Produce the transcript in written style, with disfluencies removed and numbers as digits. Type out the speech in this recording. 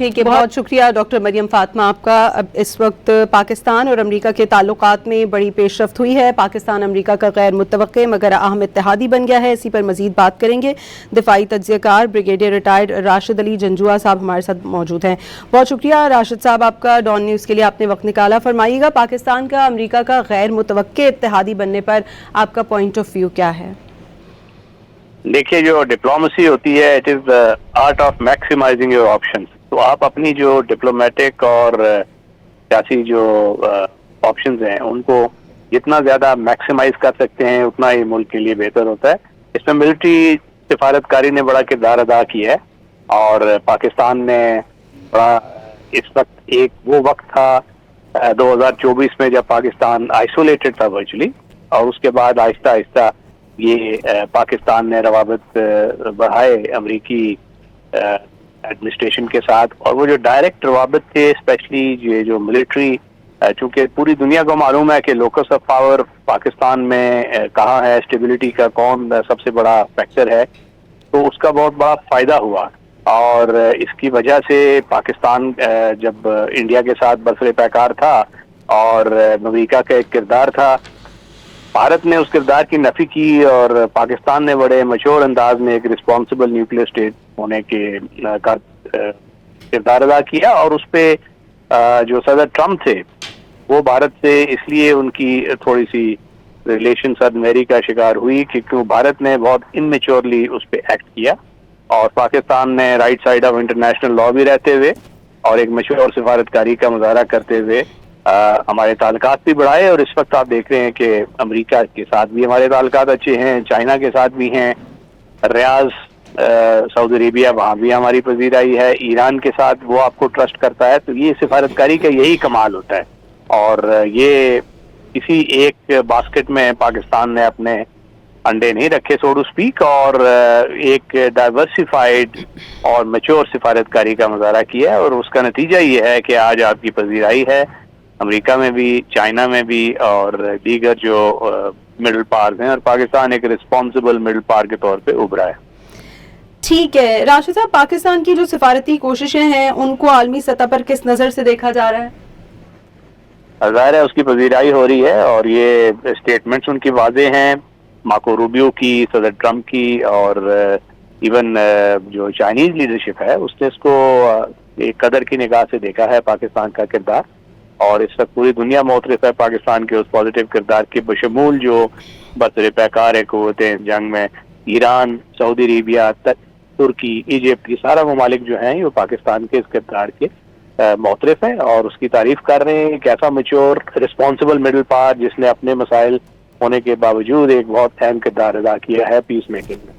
ٹھیک ہے، بہت شکریہ ڈاکٹر مریم فاطمہ آپ کا۔ اب اس وقت پاکستان اور امریکہ کے تعلقات میں بڑی پیش رفت ہوئی ہے۔ پاکستان امریکہ کا غیر متوقع مگر اہم اتحادی بن گیا ہے، اسی پر مزید بات کریں گے۔ دفاعی تجزیہ کار بریگیڈیئر ریٹائرڈ راشد علی جنجوعہ صاحب ہمارے ساتھ موجود ہیں۔ بہت شکریہ راشد صاحب آپ کا، ڈان نیوز کے لیے آپ نے وقت نکالا۔ فرمائیے گا پاکستان کا امریکہ کا غیر متوقع اتحادی بننے پر آپ کا پوائنٹ آف ویو کیا ہے؟ دیکھیے، جو ڈپلومیسی ہوتی ہے it is art of maximizing your options. تو آپ اپنی جو ڈپلومیٹک اور سیاسی جو آپشنز ہیں ان کو جتنا زیادہ میکسیمائز کر سکتے ہیں اتنا ہی ملک کے لیے بہتر ہوتا ہے. اس میں ملٹری سفارتکاری نے بڑا کردار ادا کیا ہے اور پاکستان نے بڑا اس وقت ایک وہ وقت تھا 2024 میں جب پاکستان آئسولیٹڈ تھا ورچولی، اور اس کے بعد آہستہ آہستہ یہ پاکستان نے روابط بڑھائے امریکی ایڈمنسٹریشن کے ساتھ، اور وہ جو ڈائریکٹ روابط تھے اسپیشلی یہ جو ملٹری، چونکہ پوری دنیا کو معلوم ہے کہ لوکس آف پاور پاکستان میں کہاں ہے، اسٹیبلٹی کا کون سب سے بڑا فیکٹر ہے، تو اس کا بہت بڑا فائدہ ہوا. اور اس کی وجہ سے پاکستان جب انڈیا کے ساتھ برسر پیکار تھا اور امریکہ کا ایک کردار تھا، بھارت نے اس کردار کی نفی کی اور پاکستان نے بڑے مشہور انداز میں ایک رسپانسبل نیوکلیئر اسٹیٹ ہونے کے کا کردار ادا کیا. اور اس پہ جو صدر ٹرمپ تھے وہ بھارت سے اس لیے ان کی تھوڑی سی ریلیشن صد میری کا شکار ہوئی کیونکہ بھارت نے بہت انمیچورلی اس پہ ایکٹ کیا، اور پاکستان نے right side of international law بھی رہتے ہوئے اور ایک مشہور سفارتکاری کا مظاہرہ کرتے ہوئے ہمارے تعلقات بھی بڑھائے. اور اس وقت آپ دیکھ رہے ہیں کہ امریکہ کے ساتھ بھی ہمارے تعلقات اچھے ہیں، چائنا کے ساتھ بھی ہیں، ریاض سعودی عربیہ وہاں بھی ہماری پذیرائی ہے، ایران کے ساتھ وہ آپ کو ٹرسٹ کرتا ہے. تو یہ سفارتکاری کا یہی کمال ہوتا ہے، اور یہ کسی ایک باسکٹ میں پاکستان نے اپنے انڈے نہیں رکھے سو ٹو اسپیک، اور ایک ڈائیورسیفائڈ اور میچور سفارتکاری کا مظاہرہ کیا ہے. اور اس کا نتیجہ یہ ہے کہ آج آپ کی پذیرائی ہے امریکہ میں بھی، چائنا میں بھی، اور دیگر جو مڈل پاورز ہیں، اور پاکستان ایک رسپانسبل مڈل پاور کے طور پہ ابھرا ہے. ٹھیک ہے راشد صاحب، پاکستان کی جو سفارتی کوششیں ہیں ان کو عالمی سطح پر کس نظر سے دیکھا جا رہا ہے؟ ظاہر ہے اس کی پذیرائی ہو رہی ہے، اور یہ اسٹیٹمنٹس ان کی واضح ہیں، مارکو روبیو کی، صدر ٹرمپ کی، اور ایون جو چائنیز لیڈرشپ ہے اس نے اس کو ایک قدر کی نگاہ سے دیکھا ہے پاکستان کا کردار. اور اس وقت پوری دنیا معترف ہے پاکستان کے اس پازیٹیو کردار کے، بشمول جو برسر پیکار قوتیں جنگ میں ایران، سعودی عربیہ، ترکی، ایجپٹ، یہ سارا ممالک جو ہیں وہ پاکستان کے اس کردار کے معترف ہیں اور اس کی تعریف کر رہے ہیں. ایک ایسا میچور رسپانسبل مڈل پاور جس نے اپنے مسائل ہونے کے باوجود ایک بہت اہم کردار ادا کیا ہے پیس میکنگ میں.